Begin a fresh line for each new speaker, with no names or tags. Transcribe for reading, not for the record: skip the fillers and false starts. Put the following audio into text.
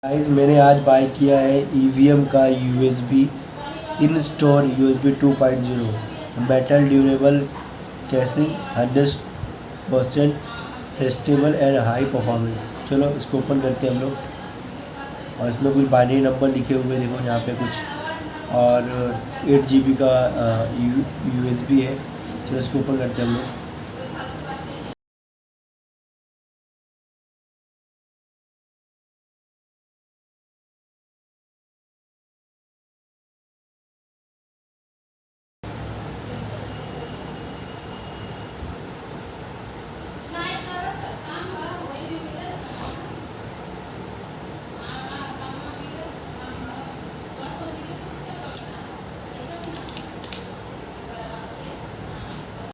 Guys मैंने आज bye किया है EVM का USB in store USB 2.0 metal durable casing 100% festival and high performance. चलो इसको ओपन करते हैं हम लोग। और इसमें कुछ बाइनरी नंबर लिखे हुए देखो यहाँ पे कुछ, और 8 GB का USB है। चलो इसको ओपन करते हैं हम लोग।